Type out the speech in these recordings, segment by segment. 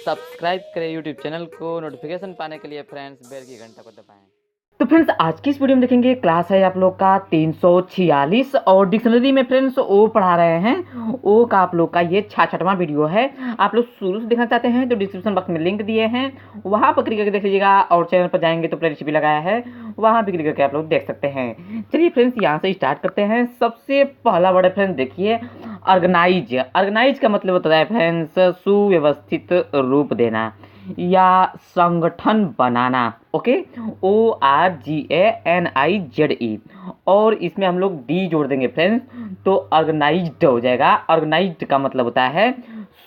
Subscribe करें YouTube channel को। Notification पाने के लिए फ्रेंड्स बेल की घंटा को दबाएं। तो फ्रेंड्स आज की इस वीडियो में देखेंगे क्लास है आप लोग का 346 और डिक्शनरी में फ्रेंड्स ओ पढ़ा रहे हैं। ओ का आप लोग का ये 66वां वीडियो है। आप लोग शुरू से देखना चाहते हैं तो डिस्क्रिप्शन बॉक्स में लिंक दिए हैं, वहां पर क्लिक करके देख लीजिएगा। और चैनल पर जाएंगे तो प्लेलिस्ट भी लगाया है, वहां भी क्लिक करके आप लोग देख सकते हैं। चलिए फ्रेंड्स यहाँ से स्टार्ट करते हैं। सबसे पहला वर्ड है फ्रेंड्स, देखिए ऑर्गेनाइज। ऑर्गेनाइज का मतलब होता है फ्रेंड्स सुव्यवस्थित रूप देना या संगठन बनाना। ओके, ORGANIZE और इसमें हम लोग डी जोड़ देंगे फ्रेंड्स, तो ऑर्गेनाइज्ड हो जाएगा। ऑर्गेनाइज्ड का मतलब होता है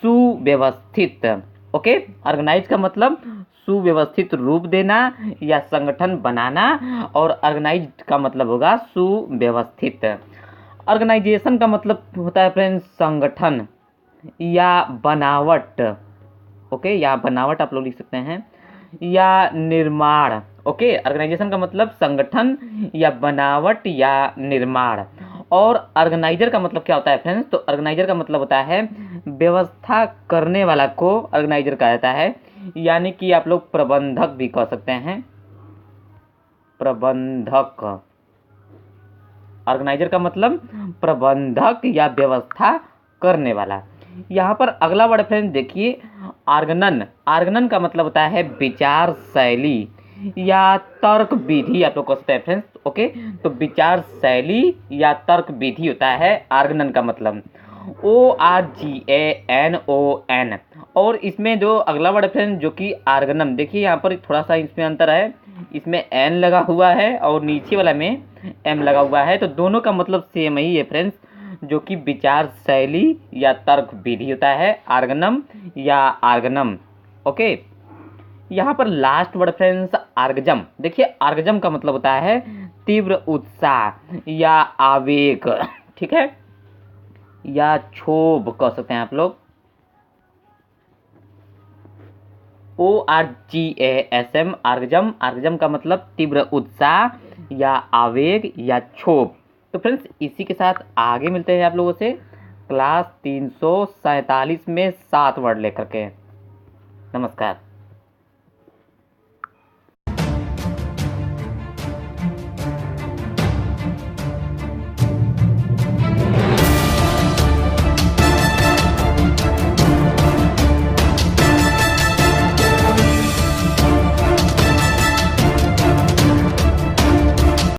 सुव्यवस्थित। ओके, ऑर्गेनाइज का मतलब सुव्यवस्थित रूप देना या संगठन बनाना, और ऑर्गेनाइज्ड का मतलब होगा सुव्यवस्थित। ऑर्गेनाइजेशन का मतलब होता है फ्रेंड्स संगठन या बनावट। ओके, या बनावट आप लोग लिख सकते हैं, या निर्माण। ओके, ऑर्गेनाइजेशन का मतलब संगठन या बनावट या निर्माण। और ऑर्गेनाइजर का मतलब क्या होता है फ्रेंड्स, तो ऑर्गेनाइजर का मतलब होता है व्यवस्था करने वाला को ऑर्गेनाइजर कहा जाता है, यानी कि आप लोग प्रबंधक भी कह सकते हैं। प्रबंधक, ऑर्गेनाइजर का मतलब प्रबंधक या व्यवस्था करने वाला। यहाँ पर अगला वर्ड फ्रेंड्स देखिए आर्गनन। आर्गनन का मतलब होता है विचार शैली या तर्क विधि, आप लोग कह सकते हैं फ्रेंड्स। ओके, तो विचार शैली या तर्क विधि होता है आर्गनन का मतलब, ORGANON। और इसमें जो अगला वर्ड फ्रेंड्स जो कि आर्गनम, देखिए यहाँ पर थोड़ा सा इसमें अंतर है, इसमें एन लगा हुआ है और नीचे वाला में एम लगा हुआ है, तो दोनों का मतलब सेम ही है फ्रेंड्स, जो कि विचार शैली या तर्क विधि होता है, आर्गनम या आर्गनम। ओके, यहाँ पर लास्ट वर्ड फ्रेंड्स आर्गजम। देखिए आर्गजम का मतलब होता है तीव्र उत्साह या आवेग, ठीक है, या क्षोभ कह सकते हैं आप लोग। ORGASM आर्गजम। आर्गजम का मतलब तीव्र उत्साह या आवेग या क्षोभ। तो फ्रेंड्स इसी के साथ आगे मिलते हैं आप लोगों से क्लास 347 में 7 वर्ड लेकर के। नमस्कार।